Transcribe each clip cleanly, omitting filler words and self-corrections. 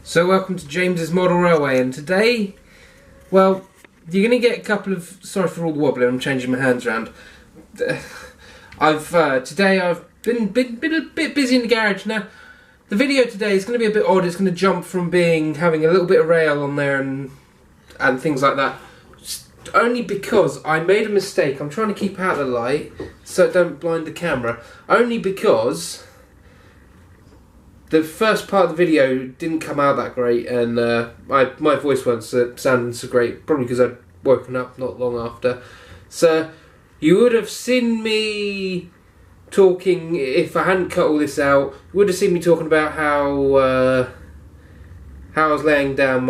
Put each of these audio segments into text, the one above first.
So welcome to James's Model Railway, and today, well, you're going to get a couple of, sorry for all the wobbling, I'm changing my hands around. Today I've been a bit busy in the garage. Now, the video today is going to be a bit odd. It's going to jump from having a little bit of rail on there and things like that. Only because I made a mistake. I'm trying to keep out the light so it don't blind the camera. Only because the first part of the video didn't come out that great, and my voice wasn't sounding so great, probably because I'd woken up not long after. So you would have seen me talking, if I hadn't cut all this out, you would have seen me talking about how I was laying down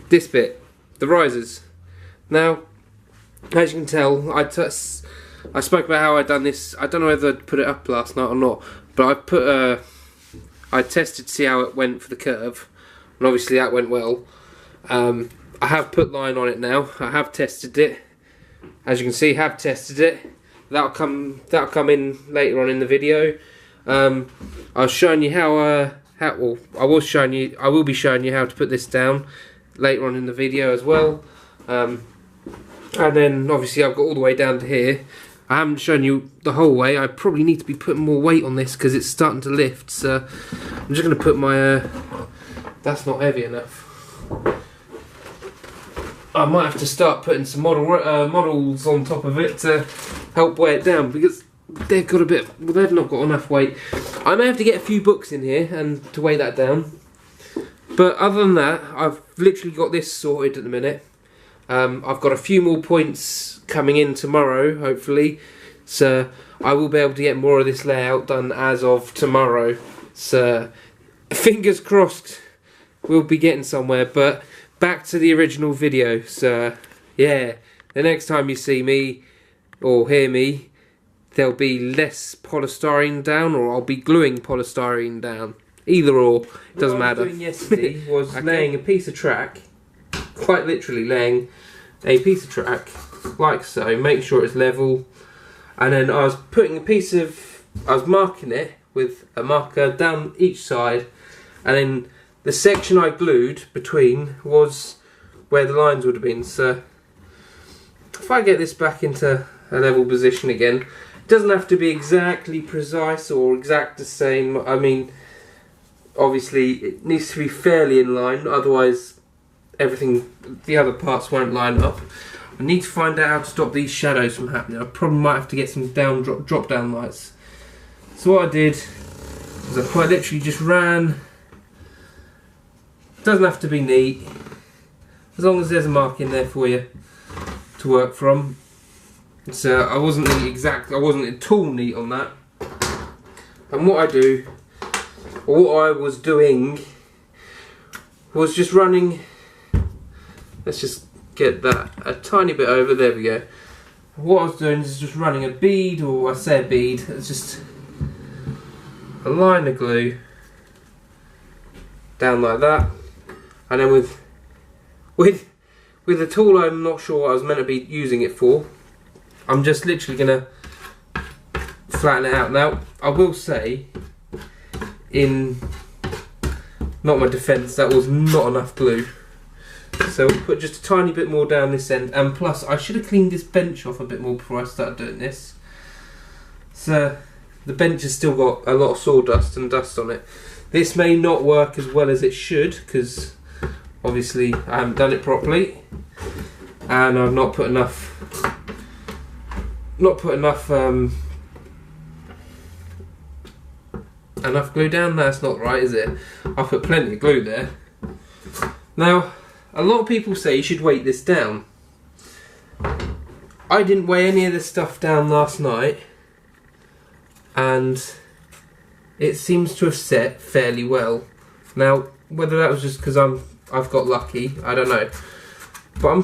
this bit, the risers. Now, as you can tell, I spoke about how I'd done this. I don't know whether I'd put it up last night or not, but I tested to see how it went for the curve, and obviously that went well. I have put line on it now. I have tested it. As you can see, have tested it. That'll come in later on in the video. I was showing you I will be showing you how to put this down later on in the video as well. And then obviously I've got all the way down to here. I haven't shown you the whole way. I probably need to be putting more weight on this because it's starting to lift. So I'm just going to put my... that's not heavy enough. I might have to start putting some models on top of it to help weigh it down, because they've got they've not got enough weight. I may have to get a few books in here and to weigh that down. But other than that, I've literally got this sorted at the minute. I've got a few more points coming in tomorrow, hopefully, so I will be able to get more of this layout done as of tomorrow. So fingers crossed we'll be getting somewhere. But back to the original video. So yeah, the next time you see me or hear me, there'll be less polystyrene down, or I'll be gluing polystyrene down. Either or, it doesn't matter. What I was doing yesterday was laying a piece of track, quite literally laying a piece of track like so, make sure it's level, and then I was marking it with a marker down each side, and then the section I glued between was where the lines would have been. So if I get this back into a level position again, it doesn't have to be exactly precise or exact the same. I mean, obviously it needs to be fairly in line, otherwise the other parts won't line up. I need to find out how to stop these shadows from happening. I probably might have to get some drop down lights. So what I did was I quite literally just ran. It doesn't have to be neat, as long as there's a mark in there for you to work from. So I wasn't at all neat on that. And what I was doing was just running. Let's just get that a tiny bit over. There we go. What I was doing is just running a bead, or I say a bead, it's just a line of glue down like that, and then with a tool I'm not sure what I was meant to be using it for, I'm just literally gonna flatten it out. Now I will say, in not my defence, that was not enough glue. So we'll put just a tiny bit more down this end, and plus I should have cleaned this bench off a bit more before I started doing this. So the bench has still got a lot of sawdust and dust on it. This may not work as well as it should, because obviously I haven't done it properly, and I've not put enough glue down. That's not right, is it? I've put plenty of glue there. Now, a lot of people say you should weight this down. I didn't weigh any of this stuff down last night, and it seems to have set fairly well. Now, whether that was just because I've got lucky, I don't know. But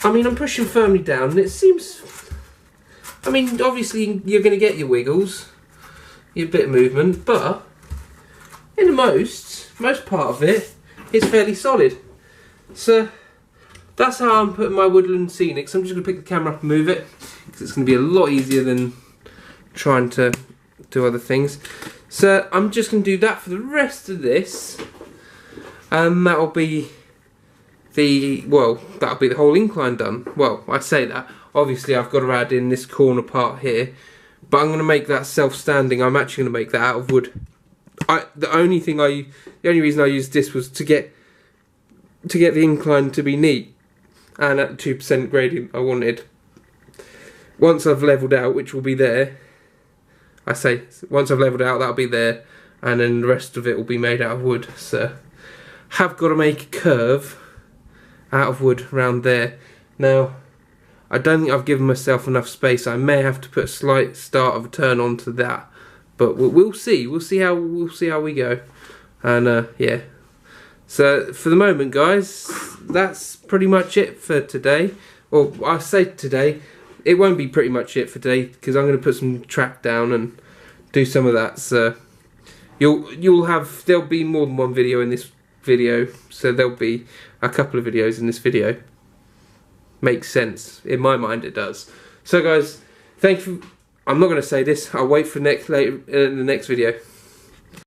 I'm pushing firmly down, and it seems. I mean, obviously you're going to get your wiggles, your bit of movement, but in the most part of it, it's fairly solid. So that's how I'm putting my Woodland Scenics. I'm just going to pick the camera up and move it, because it's going to be a lot easier than trying to do other things. So I'm just going to do that for the rest of this, and that'll be the whole incline done. Well, I say that. Obviously I've got to add in this corner part here, but I'm going to make that self-standing. I'm actually going to make that out of wood. The only reason I used this was to get the incline to be neat, and at the 2% gradient I wanted. Once I've levelled out, which will be there, once I've levelled out, that'll be there, and then the rest of it will be made out of wood. So have got to make a curve out of wood around there. Now I don't think I've given myself enough space. I may have to put a slight start of a turn onto that, but we'll see. We'll see how we go. And yeah. So for the moment, guys, that's pretty much it for today. Well, I say today, it won't be pretty much it for today because I'm going to put some track down and do some of that. So there'll be more than one video in this video. So there'll be a couple of videos in this video. Makes sense in my mind, it does. So guys, thank you. I'm not going to say this. I'll wait for the next video.